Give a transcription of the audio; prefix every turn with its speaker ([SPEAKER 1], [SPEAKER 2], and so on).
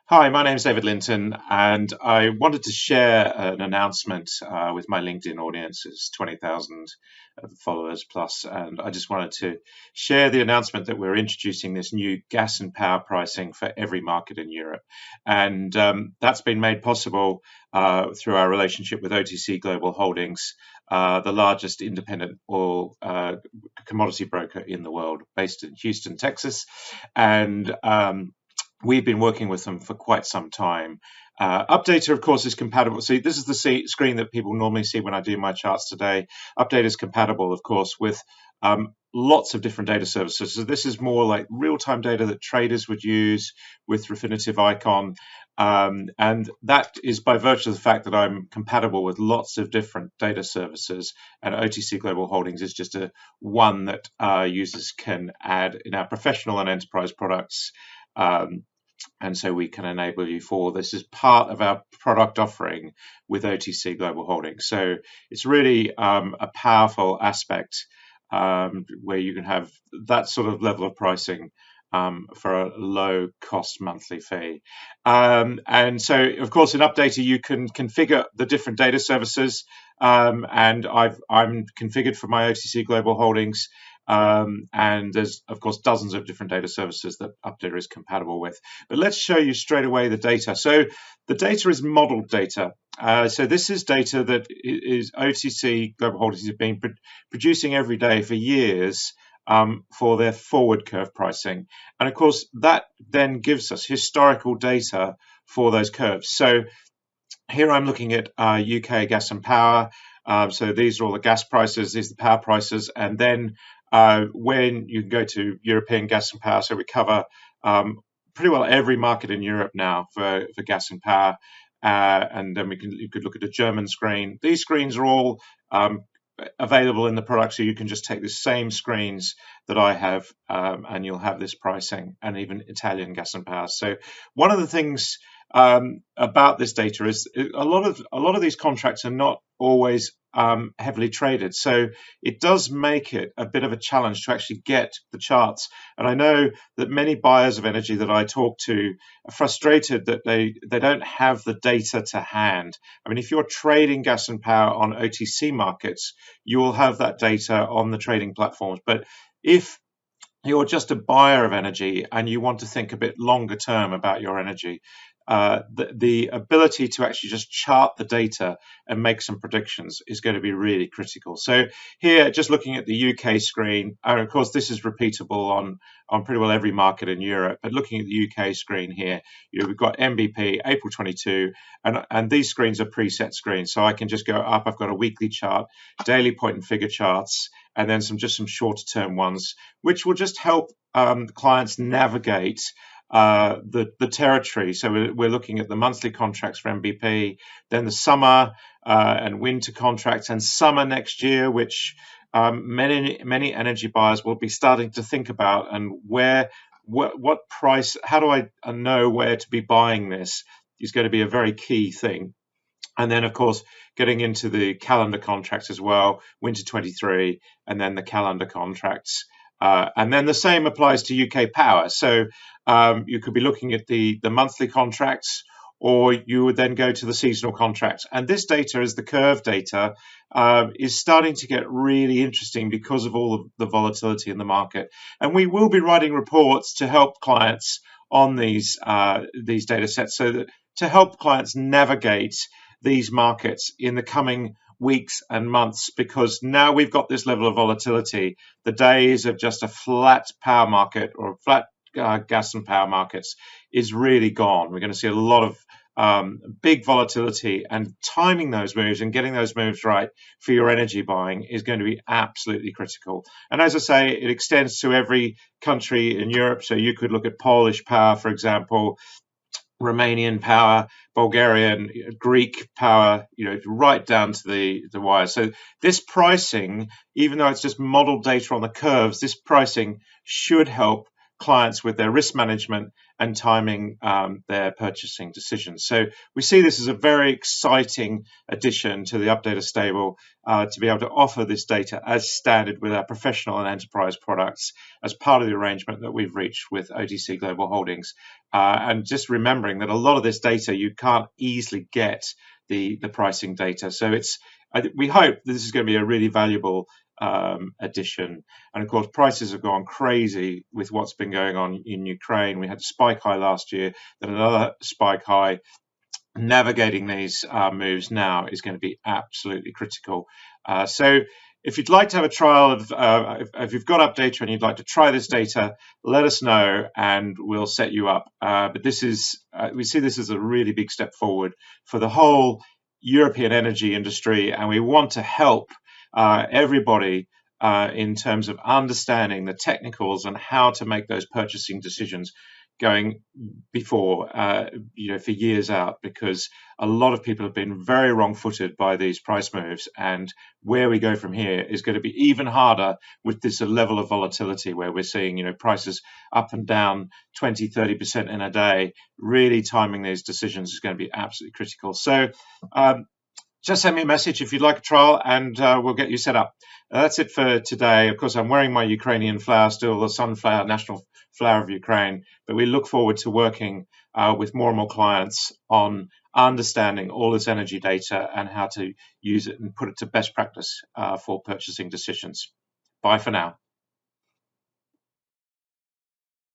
[SPEAKER 1] Hi, my name is David Linton, and I wanted to share an announcement with my LinkedIn audience. It's 20,000 followers plus, and I just wanted to share the announcement that we're introducing this new gas and power pricing for every market in Europe. And that's been made possible through our relationship with OTC Global Holdings, the largest independent oil commodity broker in the world, based in Houston, Texas. And we've been working with them for quite some time. Updata, of course, is compatible. See, this is the screen that people normally see when I do my charts today. Updata is compatible, of course, with lots of different data services. So this is more like real-time data that traders would use with Refinitiv Icon. And that is by virtue of the fact that I'm compatible with lots of different data services. And OTC Global Holdings is just one that users can add in our professional and enterprise products. And so we can enable you for this as part of our product offering with OTC Global Holdings. So it's really a powerful aspect where you can have that sort of level of pricing for a low cost monthly fee. And so, of course, in Updata, you can configure the different data services. And I'm configured for my OTC Global Holdings. And there's, of course, dozens of different data services that Updata is compatible with. But let's show you straight away the data. So the data is modeled data. So this is data that is OTC Global Holdings has been producing every day for years for their forward curve pricing. And of course, that then gives us historical data for those curves. So here I'm looking at UK gas and power. So these are all the gas prices, these are the power prices, and then when you can go to European gas and power, so we cover pretty well every market in Europe now for gas and power. And then you could look at a German screen. These screens are all available in the product, so you can just take the same screens that I have, and you'll have this pricing, and even Italian gas and power. So one of the things about this data is a lot of these contracts are not always heavily traded, so it does make it a bit of a challenge to actually get the charts. And I know that many buyers of energy that I talk to are frustrated that they don't have the data to hand. I mean, if you're trading gas and power on OTC markets, you will have that data on the trading platforms. But if you're just a buyer of energy and you want to think a bit longer term about your energy, the ability to actually just chart the data and make some predictions is going to be really critical. So here, just looking at the UK screen, and of course this is repeatable on pretty well every market in Europe, but looking at the UK screen here, we've got MBP, April 22, and these screens are preset screens. So I can just go up, I've got a weekly chart, daily point and figure charts, and then some shorter term ones, which will just help clients navigate the territory. So we're looking at the monthly contracts for MBP, then the summer and winter contracts, and summer next year, which many energy buyers will be starting to think about, and what price, how do I know where to be buying this, is going to be a very key thing. And then, of course, getting into the calendar contracts as well, winter 23, and then the calendar contracts. And then the same applies to UK power. So you could be looking at the monthly contracts, or you would then go to the seasonal contracts. And this data, is the curve data, is starting to get really interesting because of all of the volatility in the market. And we will be writing reports to help clients on these data sets, so that to help clients navigate these markets in the coming weeks and months, because now we've got this level of volatility. The days of just a flat power market or flat gas and power markets is really gone. We're going to see a lot of big volatility, and timing those moves and getting those moves right for your energy buying is going to be absolutely critical. And as I say, it extends to every country in Europe. So you could look at Polish power, for example, Romanian power, Bulgarian, Greek power, right down to the wire. So this pricing, even though it's just modeled data on the curves, this pricing should help clients with their risk management and timing their purchasing decisions. So we see this as a very exciting addition to the Updata stable to be able to offer this data as standard with our professional and enterprise products as part of the arrangement that we've reached with OTC Global Holdings. And just remembering that a lot of this data you can't easily get the pricing data. So we hope this is going to be a really valuable addition. And of course, prices have gone crazy with what's been going on in Ukraine. We had a spike high last year, then another spike high. Navigating these moves now is going to be absolutely critical. So if you'd like to have a trial of, if you've got Updata and you'd like to try this data, let us know and we'll set you up. But this is, we see this as a really big step forward for the whole European energy industry, and we want to help everybody in terms of understanding the technicals and how to make those purchasing decisions going before, for years out, because a lot of people have been very wrong-footed by these price moves, and where we go from here is going to be even harder with this level of volatility where we're seeing, prices up and down 20-30% in a day. Really timing these decisions is going to be absolutely critical. So just send me a message if you'd like a trial, and we'll get you set up. That's it for today. Of course, I'm wearing my Ukrainian flower still, the sunflower, national flower of Ukraine, but we look forward to working with more and more clients on understanding all this energy data and how to use it and put it to best practice for purchasing decisions. Bye for now.